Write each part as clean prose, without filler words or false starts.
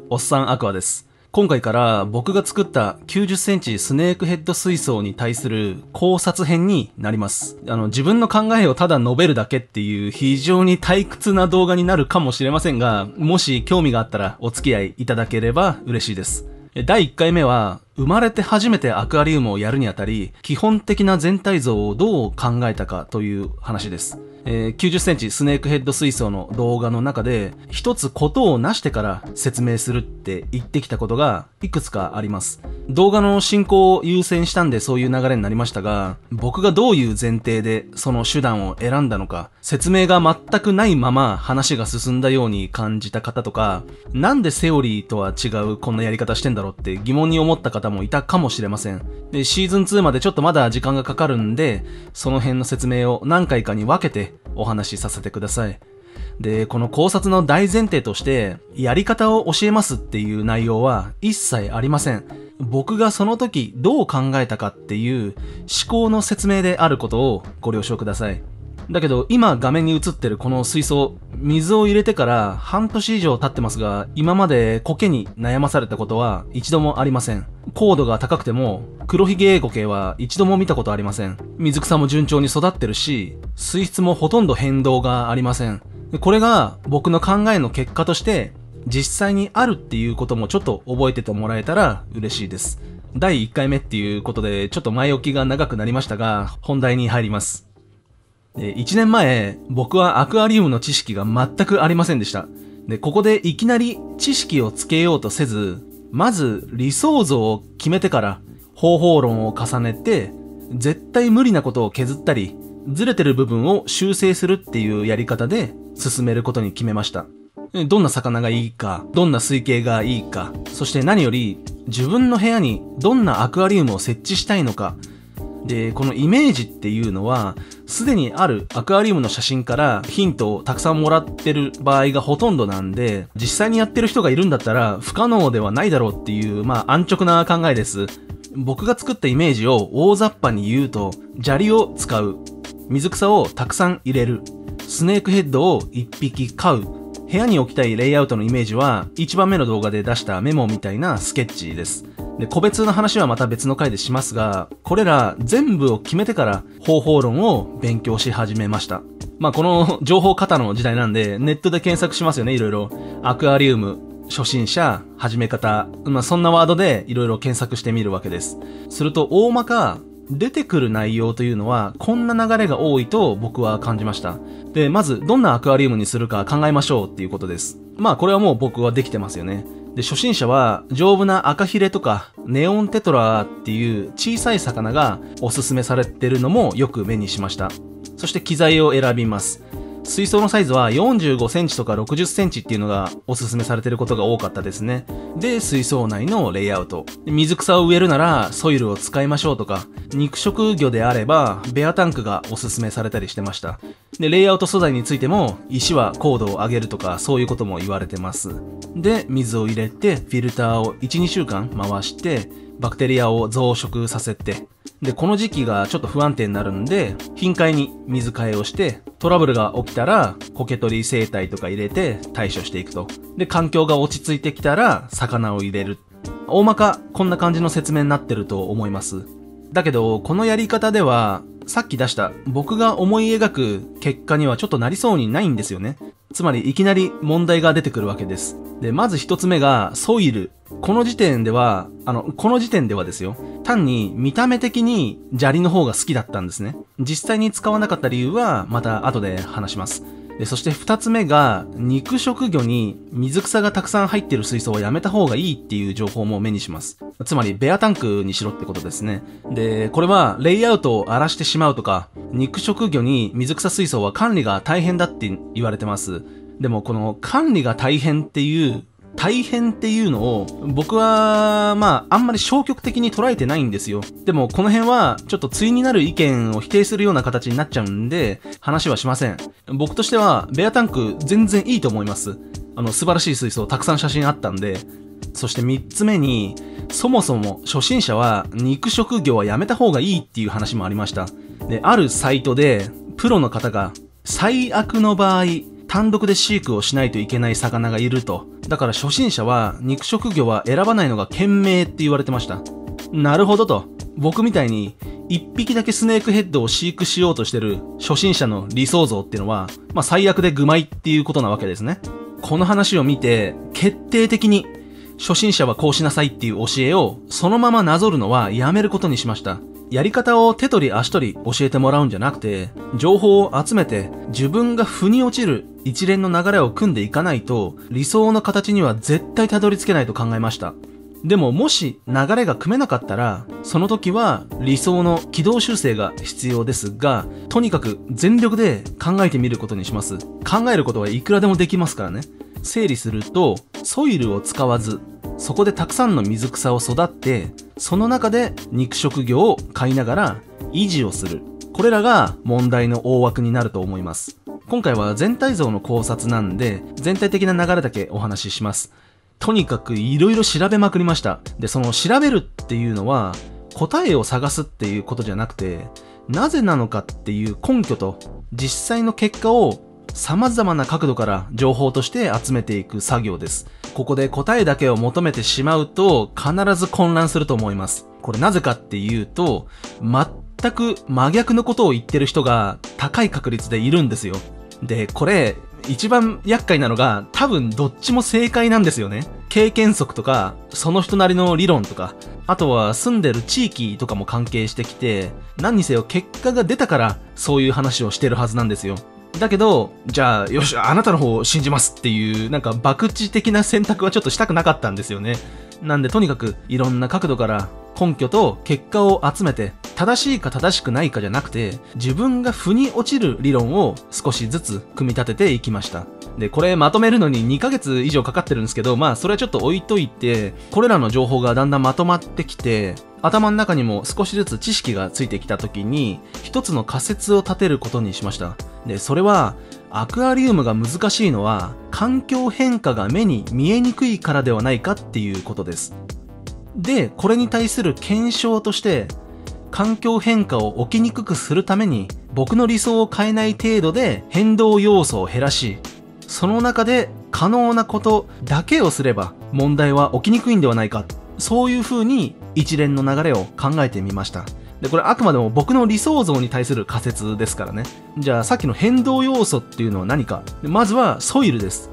おっさんアクアです。今回から僕が作った90センチスネークヘッド水槽に対する考察編になります。自分の考えをただ述べるだけっていう非常に退屈な動画になるかもしれませんが、もし興味があったらお付き合いいただければ嬉しいです。第1回目は、生まれて初めてアクアリウムをやるにあたり、基本的な全体像をどう考えたかという話です。90センチスネークヘッド水槽の動画の中で、一つことをなしてから説明するって言ってきたことがいくつかあります。動画の進行を優先したんでそういう流れになりましたが、僕がどういう前提でその手段を選んだのか、説明が全くないまま話が進んだように感じた方とか、なんでセオリーとは違うこんなやり方してんだろうって疑問に思った方もいたかもしれません。で、シーズン2までちょっとまだ時間がかかるんで、その辺の説明を何回かに分けてお話しさせてください。で、この考察の大前提として、やり方を教えますっていう内容は一切ありません。僕がその時どう考えたかっていう思考の説明であることをご了承ください。だけど今画面に映ってるこの水槽、水を入れてから半年以上経ってますが、今まで苔に悩まされたことは一度もありません。高度が高くても黒ひげエイコ系は一度も見たことありません。水草も順調に育ってるし、水質もほとんど変動がありません。これが僕の考えの結果として実際にあるっていうこともちょっと覚えててもらえたら嬉しいです。第1回目っていうことでちょっと前置きが長くなりましたが、本題に入ります。1年前、僕はアクアリウムの知識が全くありませんでした。で、ここでいきなり知識をつけようとせず、まず理想像を決めてから方法論を重ねて、絶対無理なことを削ったり、ずれてる部分を修正するっていうやり方で進めることに決めました。どんな魚がいいか、どんな水形がいいか、そして何より自分の部屋にどんなアクアリウムを設置したいのか、で、このイメージっていうのは、すでにあるアクアリウムの写真からヒントをたくさんもらってる場合がほとんどなんで、実際にやってる人がいるんだったら不可能ではないだろうっていう、安直な考えです。僕が作ったイメージを大雑把に言うと、砂利を使う、水草をたくさん入れる、スネークヘッドを1匹飼う、部屋に置きたいレイアウトのイメージは、1番目の動画で出したメモみたいなスケッチです。で、個別の話はまた別の回でしますが、これら全部を決めてから方法論を勉強し始めました。この情報過多の時代なんで、ネットで検索しますよね、いろいろ。アクアリウム、初心者、始め方、そんなワードでいろいろ検索してみるわけです。すると、大まか、出てくる内容というのは、こんな流れが多いと僕は感じました。で、まず、どんなアクアリウムにするか考えましょうっていうことです。これはもう僕はできてますよね。で、初心者は丈夫な赤ヒレとかネオンテトラっていう小さい魚がおすすめされてるのもよく目にしました。そして機材を選びます。水槽のサイズは45センチとか60センチっていうのがおすすめされてることが多かったですね。で、水槽内のレイアウト。水草を植えるならソイルを使いましょうとか、肉食魚であればベアタンクがおすすめされたりしてました。で、レイアウト素材についても石は高度を上げるとかそういうことも言われてます。で、水を入れてフィルターを1、2週間回してバクテリアを増殖させて、で、この時期がちょっと不安定になるんで、頻回に水替えをして、トラブルが起きたら、苔取り生態とか入れて対処していくと。で、環境が落ち着いてきたら、魚を入れる。大まか、こんな感じの説明になってると思います。だけど、このやり方では、さっき出した僕が思い描く結果にはちょっとなりそうにないんですよね。つまりいきなり問題が出てくるわけです。で、まず一つ目がソイル。この時点ではですよ。単に見た目的に砂利の方が好きだったんですね。実際に使わなかった理由はまた後で話します。で、そして二つ目が肉食魚に水草がたくさん入っている水槽はやめた方がいいっていう情報も目にします。つまりベアタンクにしろってことですね。で、これはレイアウトを荒らしてしまうとか、肉食魚に水草水槽は管理が大変だって言われてます。でもこの管理が大変っていうのを僕はあんまり消極的に捉えてないんですよ。でもこの辺はちょっと対になる意見を否定するような形になっちゃうんで話はしません。僕としてはベアタンク全然いいと思います。素晴らしい水槽たくさん写真あったんで。そして3つ目に、そもそも初心者は肉食魚はやめた方がいいっていう話もありました。で、あるサイトでプロの方が最悪の場合単独で飼育をしないといけない魚がいると。だから初心者は肉食魚は選ばないのが賢明って言われてました。なるほどと。僕みたいに一匹だけスネークヘッドを飼育しようとしてる初心者の理想像っていうのは、最悪で愚昧っていうことなわけですね。この話を見て、決定的に初心者はこうしなさいっていう教えをそのままなぞるのはやめることにしました。やり方を手取り足取り教えてもらうんじゃなくて、情報を集めて自分が腑に落ちる一連の流れを組んでいかないと、理想の形には絶対たどり着けないと考えました。でももし流れが組めなかったら、その時は理想の軌道修正が必要ですが、とにかく全力で考えてみることにします。考えることはいくらでもできますからね。整理すると、ソイルを使わず、そこでたくさんの水草を育って、その中で肉食魚を飼いながら維持をする。これらが問題の大枠になると思います。今回は全体像の考察なんで、全体的な流れだけお話しします。とにかくいろいろ調べまくりました。で、その調べるっていうのは、答えを探すっていうことじゃなくて、なぜなのかっていう根拠と実際の結果を様々な角度から情報として集めていく作業です。ここで答えだけを求めてしまうと必ず混乱すると思います。これなぜかっていうと、全く真逆のことを言ってる人が高い確率でいるんですよ。で、これ一番厄介なのが多分どっちも正解なんですよね。経験則とか、その人なりの理論とか、あとは住んでる地域とかも関係してきて、何にせよ結果が出たからそういう話をしてるはずなんですよ。だけど、じゃあ、よし、あなたの方を信じますっていう、なんか、博打的な選択はちょっとしたくなかったんですよね。なんで、とにかく、いろんな角度から根拠と結果を集めて、正しいか正しくないかじゃなくて、自分が腑に落ちる理論を少しずつ組み立てていきました。で、これまとめるのに2ヶ月以上かかってるんですけど、それはちょっと置いといて、これらの情報がだんだんまとまってきて、頭の中にも少しずつ知識がついてきた時に、一つの仮説を立てることにしました。で、それは、アクアリウムが難しいのは、環境変化が目に見えにくいからではないかっていうことです。で、これに対する検証として、環境変化を起きにくくするために、僕の理想を変えない程度で変動要素を減らし、その中で可能なことだけをすれば問題は起きにくいんではないか。そういう風に一連の流れを考えてみました。で、これあくまでも僕の理想像に対する仮説ですからね。じゃあさっきの変動要素っていうのは何か。まずはソイルです。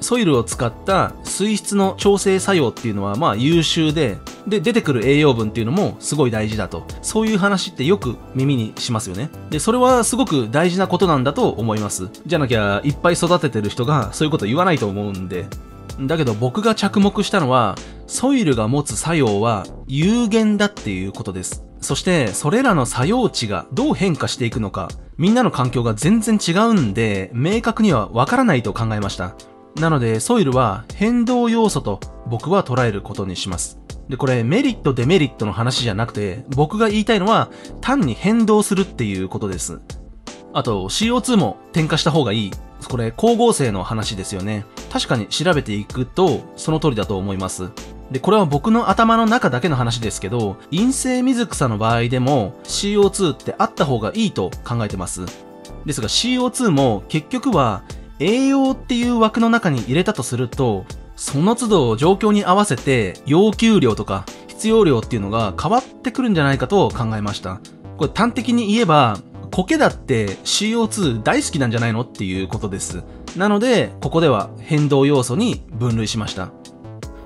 ソイルを使った水質の調整作用っていうのは優秀で、出てくる栄養分っていうのもすごい大事だと。そういう話ってよく耳にしますよね。で、それはすごく大事なことなんだと思います。じゃなきゃいっぱい育ててる人がそういうこと言わないと思うんで。だけど僕が着目したのは、ソイルが持つ作用は有限だっていうことです。そしてそれらの作用値がどう変化していくのか、みんなの環境が全然違うんで、明確にはわからないと考えました。なのでソイルは変動要素と僕は捉えることにします。で、これメリットデメリットの話じゃなくて、僕が言いたいのは単に変動するっていうことです。あと CO2 も添加した方がいい。これ光合成の話ですよね。確かに調べていくとその通りだと思います。で、これは僕の頭の中だけの話ですけど、陰性水草の場合でも CO2 ってあった方がいいと考えてます。ですが CO2 も結局は栄養っていう枠の中に入れたとすると、その都度状況に合わせて要求量とか必要量っていうのが変わってくるんじゃないかと考えました。これ端的に言えば、苔だって CO2 大好きなんじゃないのっていうことです。なので、ここでは変動要素に分類しました。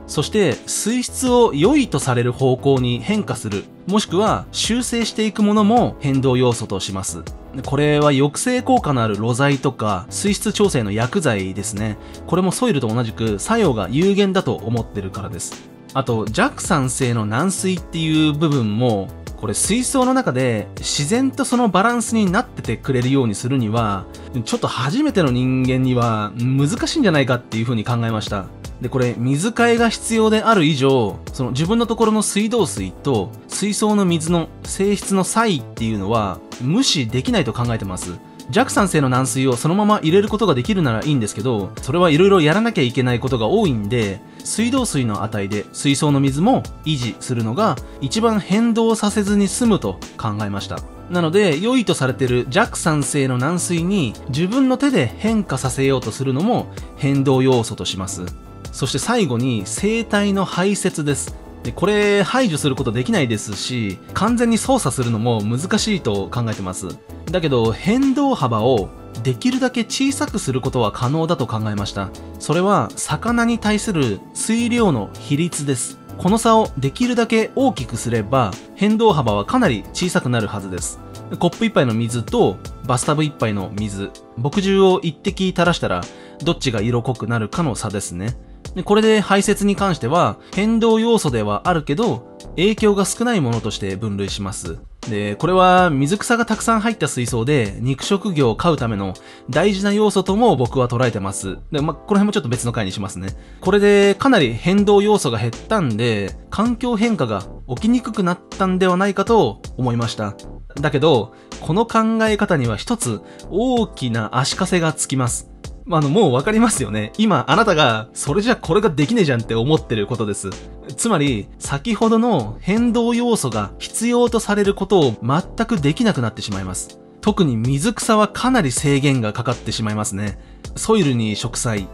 そして水質を良いとされる方向に変化する、もしくは修正していくものも変動要素とします。これは抑制効果のある露剤とか水質調整の薬剤ですね。これもソイルと同じく作用が有限だと思ってるからです。あと弱酸性の軟水っていう部分も、これ水槽の中で自然とそのバランスになっててくれるようにするには、ちょっと初めての人間には難しいんじゃないかっていう風に考えました。で、これ水替えが必要である以上、その自分のところの水道水と水槽の水の性質の差異っていうのは無視できないと考えてます。弱酸性の軟水をそのまま入れることができるならいいんですけど、それはいろいろやらなきゃいけないことが多いんで、水道水の値で水槽の水も維持するのが一番変動させずに済むと考えました。なので、良いとされている弱酸性の軟水に自分の手で変化させようとするのも変動要素とします。そして最後に生体の排泄です。で、これ排除することできないですし、完全に操作するのも難しいと考えてます。だけど、変動幅をできるだけ小さくすることは可能だと考えました。それは魚に対する水量の比率です。この差をできるだけ大きくすれば変動幅はかなり小さくなるはずです。コップ一杯の水とバスタブ一杯の水、墨汁を一滴垂らしたらどっちが色濃くなるかの差ですね。で、これで排泄に関しては変動要素ではあるけど影響が少ないものとして分類します。で、これは水草がたくさん入った水槽で肉食魚を飼うための大事な要素とも僕は捉えてます。で、この辺もちょっと別の回にしますね。これでかなり変動要素が減ったんで、環境変化が起きにくくなったんではないかと思いました。だけど、この考え方には一つ大きな足かせがつきます。もうわかりますよね。今、あなたが、それじゃこれができねえじゃんって思ってることです。つまり、先ほどの変動要素が必要とされることを全くできなくなってしまいます。特に水草はかなり制限がかかってしまいますね。ソイルに植栽、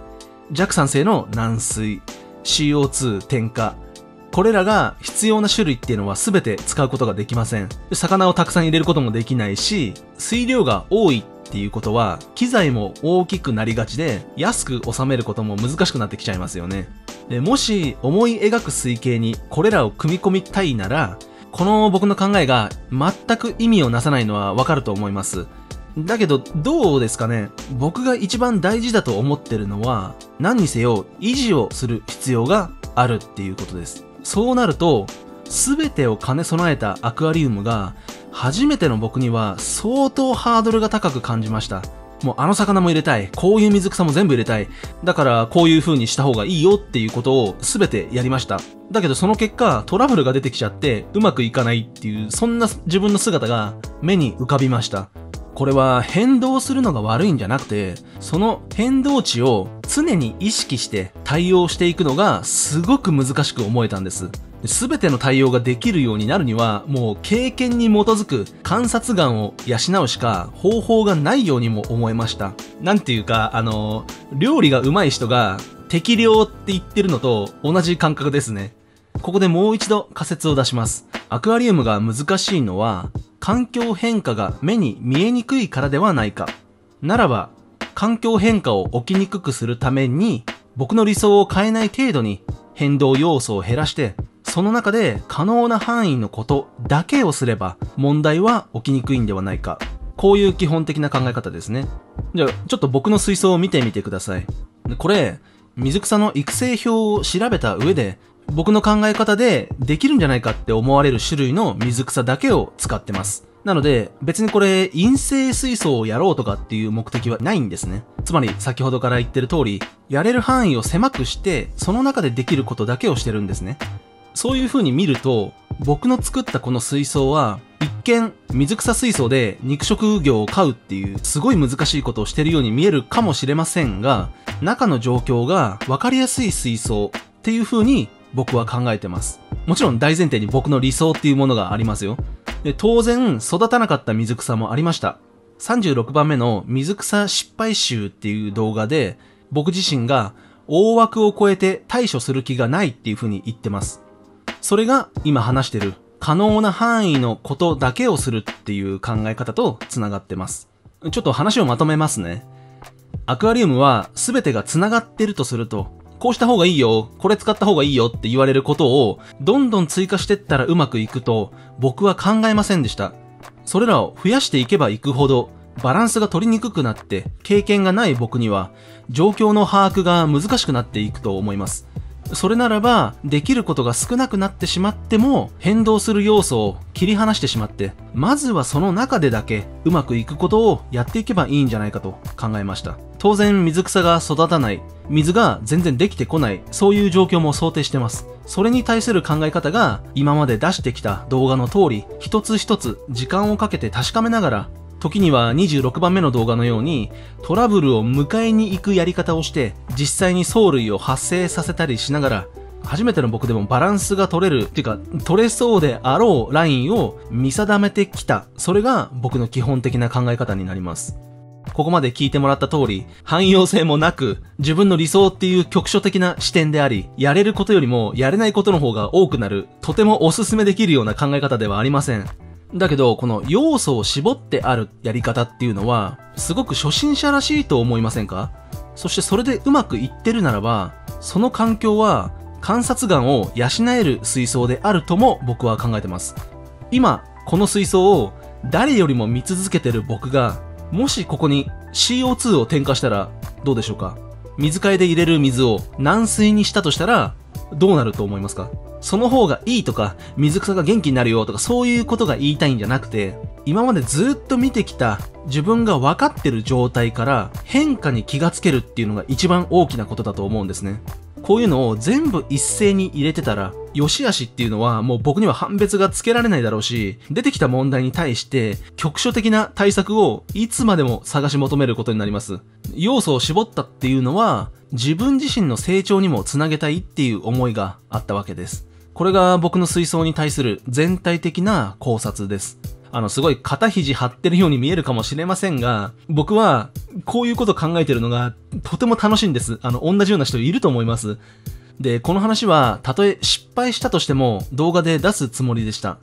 弱酸性の軟水、CO2 添加。これらが必要な種類っていうのは全て使うことができません。魚をたくさん入れることもできないし、水量が多いっていうことは機材も大きくなりがちで安く収めることも難しくなってきちゃいますよね。で、もし思い描く水系にこれらを組み込みたいなら、この僕の考えが全く意味をなさないのはわかると思います。だけどどうですかね。僕が一番大事だと思ってるのは何にせよ維持をする必要があるっていうことです。そうなると全てを兼ね備えたアクアリウムが初めての僕には相当ハードルが高く感じました。もうあの魚も入れたい。こういう水草も全部入れたい。だからこういう風にした方がいいよっていうことを全てやりました。だけどその結果トラブルが出てきちゃってうまくいかないっていう、そんな自分の姿が目に浮かびました。これは変動するのが悪いんじゃなくて、その変動値を常に意識して対応していくのがすごく難しく思えたんです。すべての対応ができるようになるには、もう経験に基づく観察眼を養うしか方法がないようにも思えました。なんていうか、料理が上手い人が適量って言ってるのと同じ感覚ですね。ここでもう一度仮説を出します。アクアリウムが難しいのは、環境変化が目に見えにくいからではないか。ならば、環境変化を起きにくくするために、僕の理想を変えない程度に変動要素を減らして、その中で可能な範囲のことだけをすれば問題は起きにくいんではないか。こういう基本的な考え方ですね。じゃあ、ちょっと僕の水槽を見てみてください。これ、水草の育成表を調べた上で、僕の考え方でできるんじゃないかって思われる種類の水草だけを使ってます。なので、別にこれ、陰性水槽をやろうとかっていう目的はないんですね。つまり、先ほどから言ってる通り、やれる範囲を狭くして、その中でできることだけをしてるんですね。そういう風に見ると、僕の作ったこの水槽は、一見、水草水槽で肉食魚を飼うっていう、すごい難しいことをしてるように見えるかもしれませんが、中の状況が分かりやすい水槽っていう風に僕は考えてます。もちろん大前提に僕の理想っていうものがありますよ。で、当然、育たなかった水草もありました。36番目の水草失敗集っていう動画で、僕自身が大枠を超えて対処する気がないっていう風に言ってます。それが今話してる可能な範囲のことだけをするっていう考え方と繋がってます。ちょっと話をまとめますね。アクアリウムは全てが繋がってるとすると、こうした方がいいよ、これ使った方がいいよって言われることをどんどん追加してったらうまくいくと僕は考えませんでした。それらを増やしていけばいくほどバランスが取りにくくなって経験がない僕には状況の把握が難しくなっていくと思います。それならばできることが少なくなってしまっても変動する要素を切り離してしまってまずはその中でだけうまくいくことをやっていけばいいんじゃないかと考えました。当然水草が育たない、水が全然できてこない、そういう状況も想定してます。それに対する考え方が今まで出してきた動画の通り一つ一つ時間をかけて確かめながら、時には26番目の動画のようにトラブルを迎えに行くやり方をして実際に藻類を発生させたりしながら初めての僕でもバランスが取れるっていうか、取れそうであろうラインを見定めてきた。それが僕の基本的な考え方になります。ここまで聞いてもらった通り、汎用性もなく、自分の理想っていう局所的な視点であり、やれることよりもやれないことの方が多くなる、とてもおすすめできるような考え方ではありません。だけど、この要素を絞ってあるやり方っていうのは、すごく初心者らしいと思いませんか？そしてそれでうまくいってるならば、その環境は観察眼を養える水槽であるとも僕は考えてます。今、この水槽を誰よりも見続けてる僕が、もしここに CO2 を添加したらどうでしょうか？水替えで入れる水を軟水にしたとしたらどうなると思いますか？その方がいいとか、水草が元気になるよとか、そういうことが言いたいんじゃなくて、今までずっと見てきた自分が分かってる状態から変化に気がつけるっていうのが一番大きなことだと思うんですね。こういうのを全部一斉に入れてたら、良し悪しっていうのはもう僕には判別がつけられないだろうし、出てきた問題に対して局所的な対策をいつまでも探し求めることになります。要素を絞ったっていうのは、自分自身の成長にもつなげたいっていう思いがあったわけです。これが僕の水槽に対する全体的な考察です。すごい肩肘張ってるように見えるかもしれませんが、僕はこういうこと考えてるのがとても楽しいんです。同じような人いると思います。で、この話はたとえ失敗したとしても動画で出すつもりでした。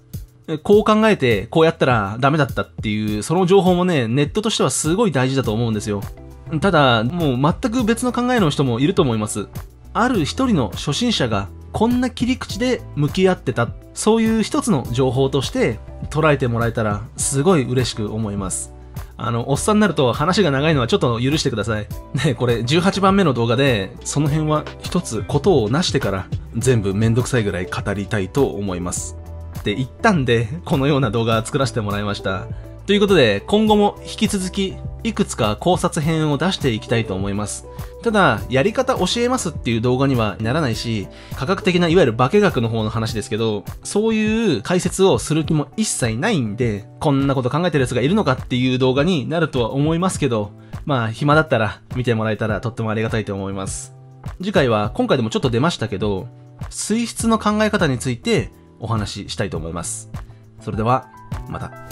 こう考えてこうやったらダメだったっていう、その情報もね、ネットとしてはすごい大事だと思うんですよ。ただ、もう全く別の考えの人もいると思います。ある一人の初心者がこんな切り口で向き合ってた、そういう一つの情報として捉えてもらえたらすごい嬉しく思います。おっさんになると話が長いのはちょっと許してください。ね、これ18番目の動画で、その辺は一つことをなしてから全部めんどくさいぐらい語りたいと思います。って言ったんで、このような動画作らせてもらいました。ということで、今後も引き続きいくつか考察編を出していきたいと思います。ただ、やり方教えますっていう動画にはならないし、科学的ないわゆる化学の方の話ですけど、そういう解説をする気も一切ないんで、こんなこと考えてる奴がいるのかっていう動画になるとは思いますけど、まあ暇だったら見てもらえたらとってもありがたいと思います。次回は今回でもちょっと出ましたけど、水質の考え方についてお話ししたいと思います。それでは、また。